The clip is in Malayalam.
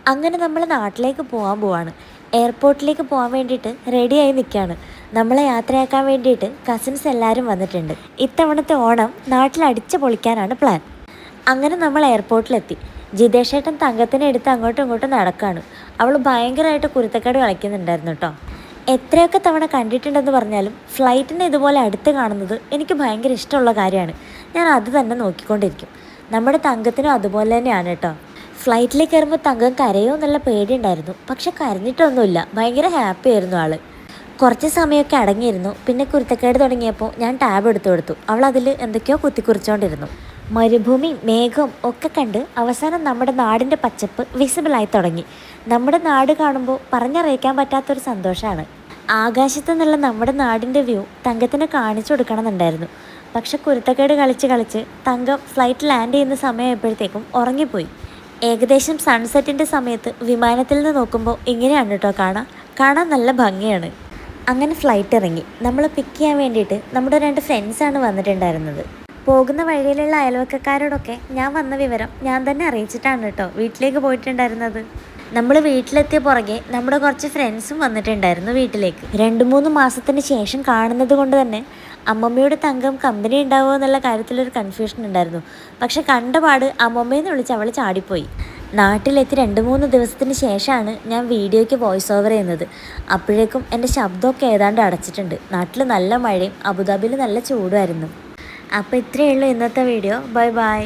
അങ്ങനെ നമ്മൾ നാട്ടിലേക്ക് പോകാൻ പോവാണ്. എയർപോർട്ടിലേക്ക് പോകാൻ വേണ്ടിയിട്ട് റെഡിയായി നിൽക്കുകയാണ്. നമ്മളെ യാത്രയാക്കാൻ വേണ്ടിയിട്ട് കസിൻസ് എല്ലാവരും വന്നിട്ടുണ്ട്. ഇത്തവണത്തെ ഓണം നാട്ടിൽ അടിച്ചു പൊളിക്കാനാണ് പ്ലാൻ. അങ്ങനെ നമ്മൾ എയർപോർട്ടിലെത്തി. ജിതേഷേട്ടൻ തങ്കത്തിനെ എടുത്ത് അങ്ങോട്ടും ഇങ്ങോട്ടും നടക്കുകയാണ്. അവൾ ഭയങ്കരമായിട്ട് കുരുത്തക്കേട് കളിക്കുന്നുണ്ടായിരുന്നു കേട്ടോ. എത്രയൊക്കെ തവണ കണ്ടിട്ടുണ്ടെന്ന് പറഞ്ഞാലും ഫ്ലൈറ്റിനെ ഇതുപോലെ അടുത്ത് കാണുന്നത് എനിക്ക് ഭയങ്കര ഇഷ്ടമുള്ള കാര്യമാണ്. ഞാൻ അത് തന്നെ നോക്കിക്കൊണ്ടിരിക്കും. നമ്മുടെ തങ്കത്തിനും അതുപോലെ തന്നെയാണ് കേട്ടോ. ഫ്ലൈറ്റിൽ കയറുമ്പോൾ തങ്കം കരയോ എന്നുള്ള പേടിയുണ്ടായിരുന്നു. പക്ഷെ കരഞ്ഞിട്ടൊന്നുമില്ല, ഭയങ്കര ഹാപ്പി ആയിരുന്നു ആൾ. കുറച്ച് സമയമൊക്കെ അടങ്ങിയിരുന്നു. പിന്നെ കുരുത്തക്കേട് തുടങ്ങിയപ്പോൾ ഞാൻ ടാബ് എടുത്തു കൊടുത്തു. അവൾ അതിൽ എന്തൊക്കെയോ കുത്തിക്കുറിച്ചുകൊണ്ടിരുന്നു. മരുഭൂമി മേഘവും ഒക്കെ കണ്ട് അവസാനം നമ്മുടെ നാടിൻ്റെ പച്ചപ്പ് വിസിബിളായി തുടങ്ങി. നമ്മുടെ നാട് കാണുമ്പോൾ പറഞ്ഞറിയിക്കാൻ പറ്റാത്തൊരു സന്തോഷമാണ്. ആകാശത്തു നിന്നുള്ള നമ്മുടെ നാടിൻ്റെ വ്യൂ തങ്കത്തിന് കാണിച്ചു കൊടുക്കണമെന്നുണ്ടായിരുന്നു. പക്ഷെ കുരുത്തക്കേട് കളിച്ച് കളിച്ച് തങ്കം ഫ്ലൈറ്റ് ലാൻഡ് ചെയ്യുന്ന സമയമായപ്പോഴത്തേക്കും ഉറങ്ങിപ്പോയി. ഏകദേശം സൺസെറ്റിൻ്റെ സമയത്ത് വിമാനത്തിൽ നിന്ന് നോക്കുമ്പോൾ ഇങ്ങനെയാണ് കേട്ടോ കാണാൻ നല്ല ഭംഗിയാണ്. അങ്ങനെ ഫ്ലൈറ്റ് ഇറങ്ങി. നമ്മൾ പിക്ക് ചെയ്യാൻ വേണ്ടിയിട്ട് നമ്മുടെ 2 ഫ്രണ്ട്സാണ് വന്നിട്ടുണ്ടായിരുന്നത്. പോകുന്ന വഴിയിലുള്ള അയൽവക്കക്കാരോടൊക്കെ ഞാൻ വന്ന വിവരം ഞാൻ തന്നെ അറിയിച്ചിട്ടാണ് കേട്ടോ വീട്ടിലേക്ക് പോയിട്ടുണ്ടായിരുന്നത്. നമ്മൾ വീട്ടിലെത്തിയ പുറകെ നമ്മുടെ കുറച്ച് ഫ്രണ്ട്സും വന്നിട്ടുണ്ടായിരുന്നു വീട്ടിലേക്ക്. 2-3 മാസത്തിന് ശേഷം കാണുന്നത് കൊണ്ട് തന്നെ അമ്മമ്മയുടെ തങ്കം കമ്പനി ഉണ്ടാവുമോ എന്നുള്ള കാര്യത്തിലൊരു കൺഫ്യൂഷൻ ഉണ്ടായിരുന്നു. പക്ഷെ കണ്ടപാട് അമ്മമ്മയെന്ന് വിളിച്ച് അവൾ ചാടിപ്പോയി. നാട്ടിലെത്തി 2-3 ദിവസത്തിന് ശേഷമാണ് ഞാൻ വീഡിയോയ്ക്ക് വോയിസ് ഓവർ ചെയ്യുന്നത്. അപ്പോഴേക്കും എൻ്റെ ശബ്ദമൊക്കെ ഏതാണ്ട് അടച്ചിട്ടുണ്ട്. നാട്ടിൽ നല്ല മഴയും അബുദാബിയിൽ നല്ല ചൂടുമായിരുന്നു. അപ്പോൾ ഇത്രയേ ഉള്ളൂ ഇന്നത്തെ വീഡിയോ. Bye bye.